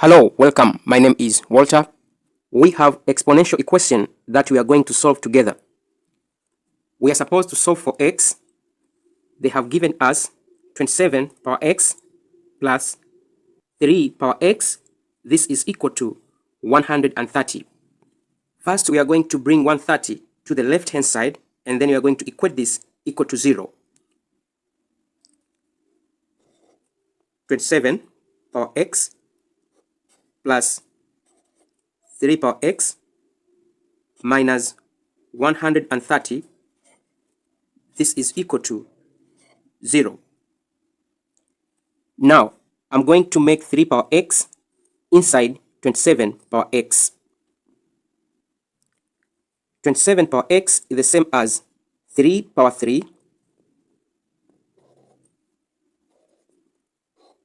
Hello, welcome. My name is Walter. We have exponential equation that we are going to solve together. We are supposed to solve for x. They have given us 27 power x plus 3 power x. This is equal to 130. First, we are going to bring 130 to the left-hand side, and then we are going to equate this equal to 0. 27 power x plus 3 power x minus 130. This is equal to 0. Now, I'm going to make 3 power x inside 27 power x. 27 power x is the same as 3 power 3.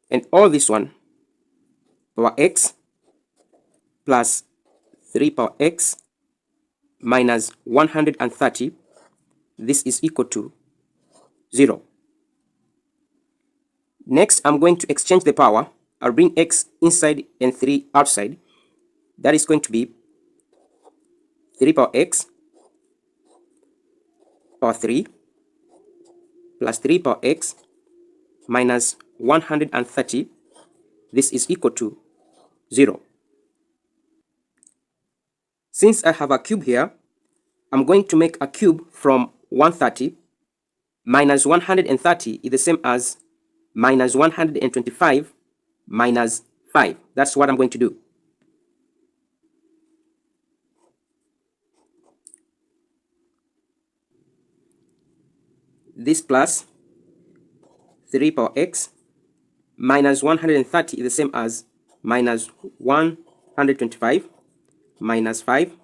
And all this one, power x plus 3 power x minus 130. This is equal to 0. Next, I'm going to exchange the power. I'll bring x inside and 3 outside. That is going to be 3 power x power 3 plus 3 power x minus 130. This is equal to 0. Since I have a cube here, I'm going to make a cube from 130. Minus 130 is the same as minus 125 minus 5. That's what I'm going to do. This plus 3 power x minus 130 is the same as minus 125 minus 5.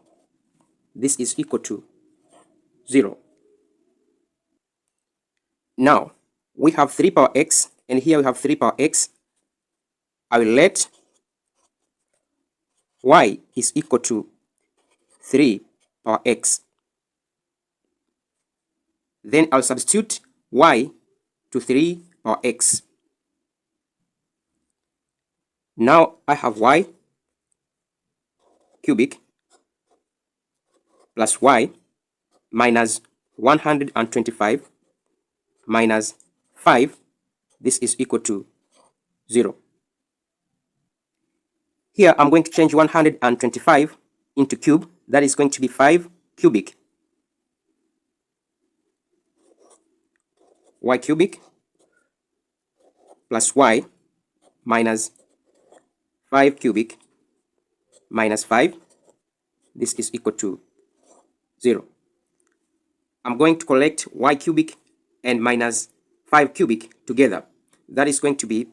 This is equal to 0. Now, we have 3 power x, and here we have 3 power x. I will let y is equal to 3 power x. Then I'll substitute y to 3 power x. Now I have y cubic plus y minus 125 minus 5. This is equal to 0. Here I'm going to change 125 into cube. That is going to be 5 cubic. Y cubic plus y minus 5 cubic minus 5. This is equal to 0. I'm going to collect y cubic and minus 5 cubic together. That is going to be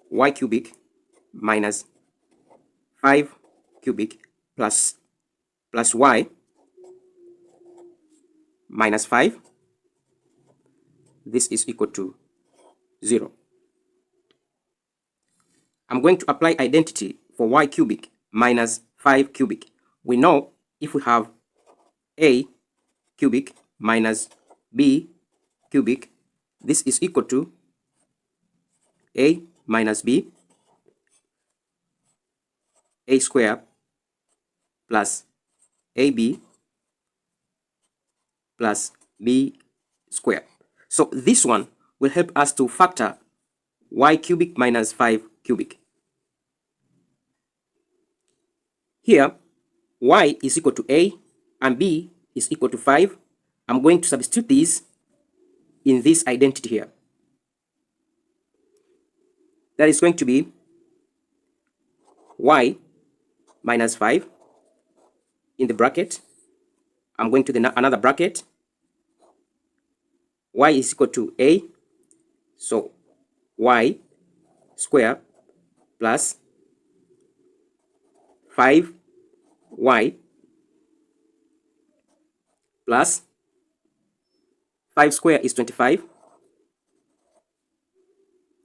y cubic minus 5 cubic plus y minus 5. This is equal to 0. I'm going to apply identity for y cubic minus 5 cubic. We know if we have a cubic minus b cubic, this is equal to a minus b, a square plus ab plus b square. So this one will help us to factor y cubic minus 5 cubic. Here, y is equal to a and b is equal to 5. I'm going to substitute these in this identity here. That is going to be y minus 5 in the bracket. I'm going to another bracket. Y is equal to a, so y square plus 5y plus 5 square is 25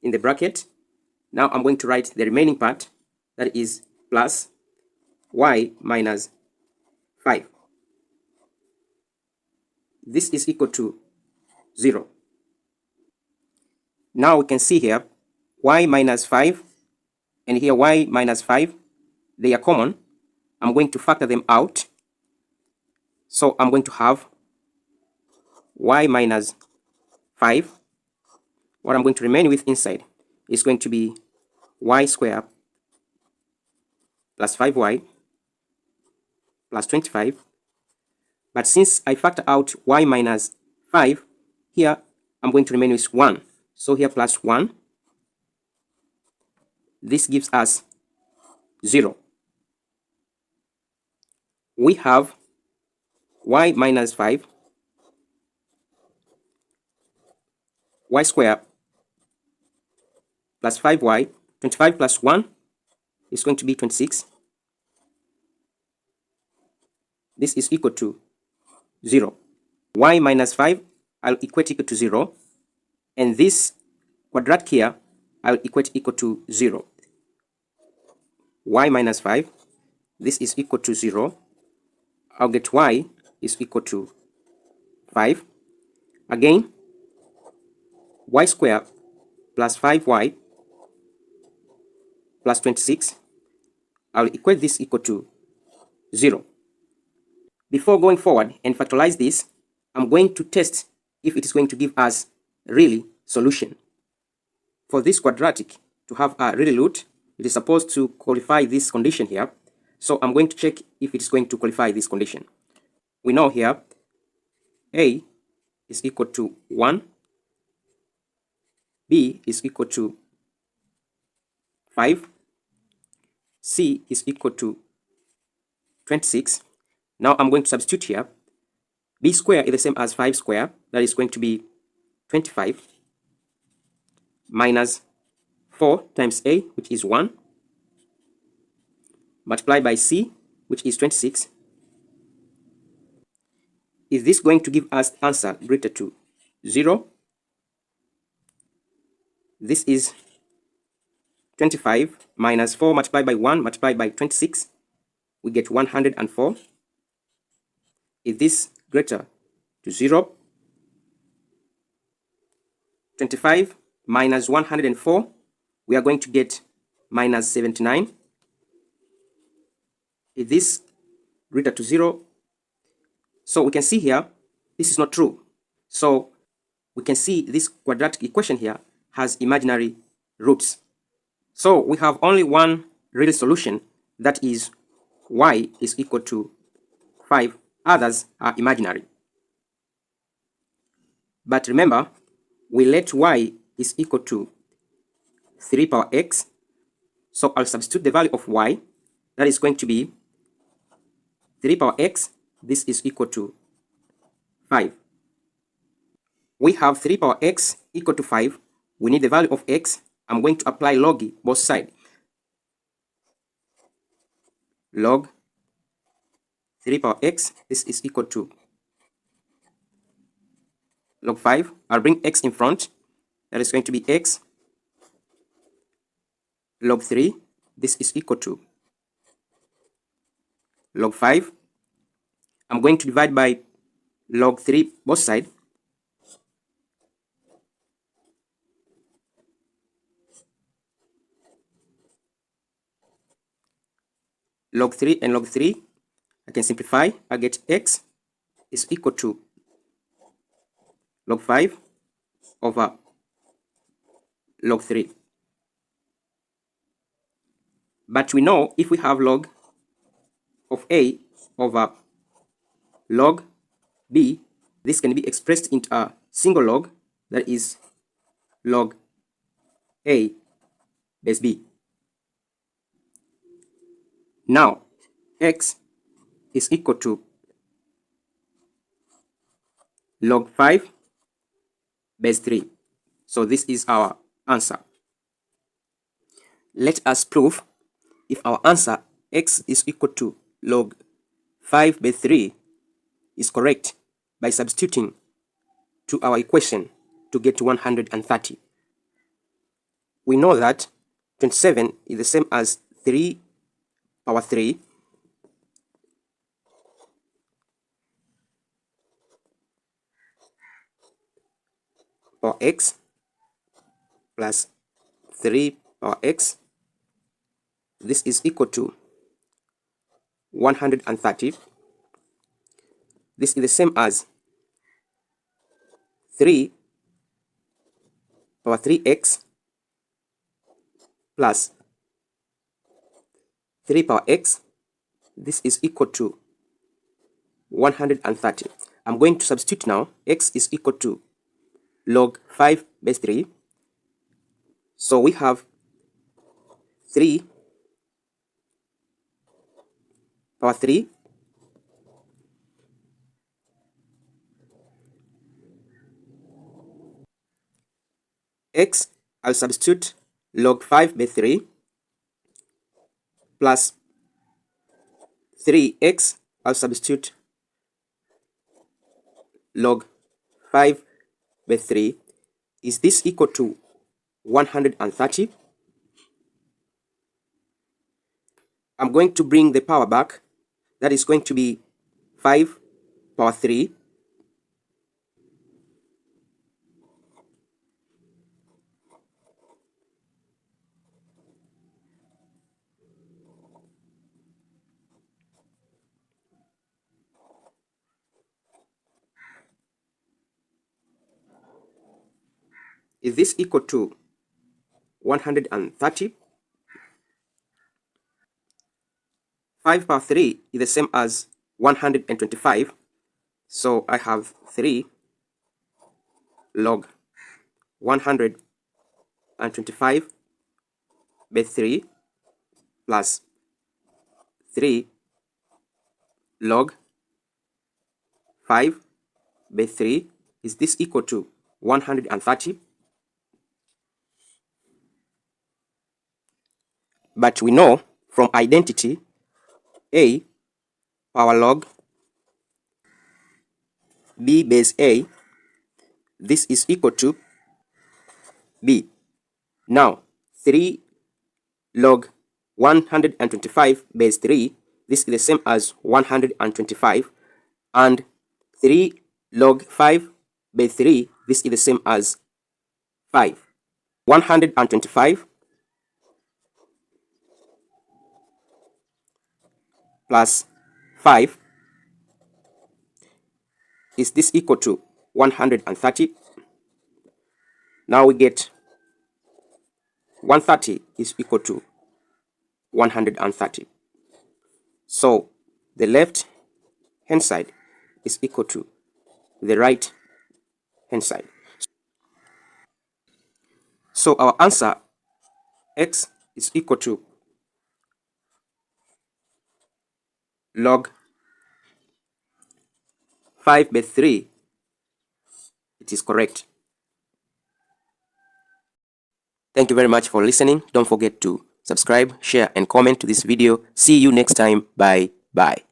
in the bracket. Now I'm going to write the remaining part, that is plus y minus 5. This is equal to 0. Now we can see here y minus 5 and here y minus 5, they are common. I'm going to factor them out. So I'm going to have y minus 5. What I'm going to remain with inside is going to be y squared plus 5y plus 25. But since I factor out y minus 5, here I'm going to remain with 1. So here plus 1. This gives us 0. We have y minus 5, y squared plus 5y, 25 plus 1 is going to be 26. This is equal to 0. Y minus 5, I'll equate equal to 0. And this quadratic here, I'll equate equal to 0. Y minus 5, this is equal to 0. I'll get y is equal to 5. Again, y squared plus 5y plus 26. I'll equate this equal to 0. Before going forward and factorize this, I'm going to test if it is going to give us really solution. For this quadratic to have a really root, it is supposed to qualify this condition here. So I'm going to check if it is going to qualify this condition. We know here a is equal to 1, b is equal to 5, c is equal to 26. Now I'm going to substitute here. B squared is the same as 5 squared. That is going to be 25 minus 4 times a, which is 1, multiplied by c, which is 26. Is this going to give us answer greater to 0? This is 25 minus 4 multiplied by 1 multiplied by 26. We get 104. Is this greater to 0? 25 minus 104, we are going to get minus 79. Is this greater to 0? So we can see here, this is not true. So we can see this quadratic equation here has imaginary roots. So we have only one real solution, that is y is equal to 5. Others are imaginary. But remember, we let y is equal to 3 power x. So I'll substitute the value of y. That is going to be 3 power x. This is equal to 5. We have 3 power x equal to 5. We need the value of x. I'm going to apply log both sides. Log 3 power x, this is equal to log 5. I'll bring x in front. That is going to be x log 3. This is equal to log 5. I'm going to divide by log 3 both sides. Log 3 and log 3, I can simplify. I get x is equal to log 5 over log 3. But we know if we have log of a over log b, this can be expressed into a single log, that is log a base b. Now x is equal to log 5 base 3. So this is our answer. Let us prove if our answer x is equal to log 5 base 3 is correct by substituting to our equation to get to 130. We know that 27 is the same as 3 power 3 power x plus 3 power x this is equal to 130. This is the same as 3 power 3x plus 3 power x. This is equal to 130. I'm going to substitute now. X is equal to log 5 base 3. So we have 3 power 3 x, I'll substitute log 5 base 3 plus 3x, I'll substitute log 5 base 3. Is this equal to 130? I'm going to bring the power back. That is going to be 5 power 3 Is this equal to 130? 5 power 3 is the same as 125. So I have 3 log 125 base 3 plus 3 log 5 base 3. Is this equal to 130? But we know from identity a power log b base a, this is equal to b. Now 3 log 125 base 3, this is the same as 125, and 3 log 5 base 3, this is the same as 5. 125 plus 5, is this equal to 130? Now we get 130 is equal to 130. So the left hand side is equal to the right hand side. So our answer, x is equal to log 5 base 3. It is correct. Thank you very much for listening. Don't forget to subscribe, share, and comment to this video. See you next time. Bye.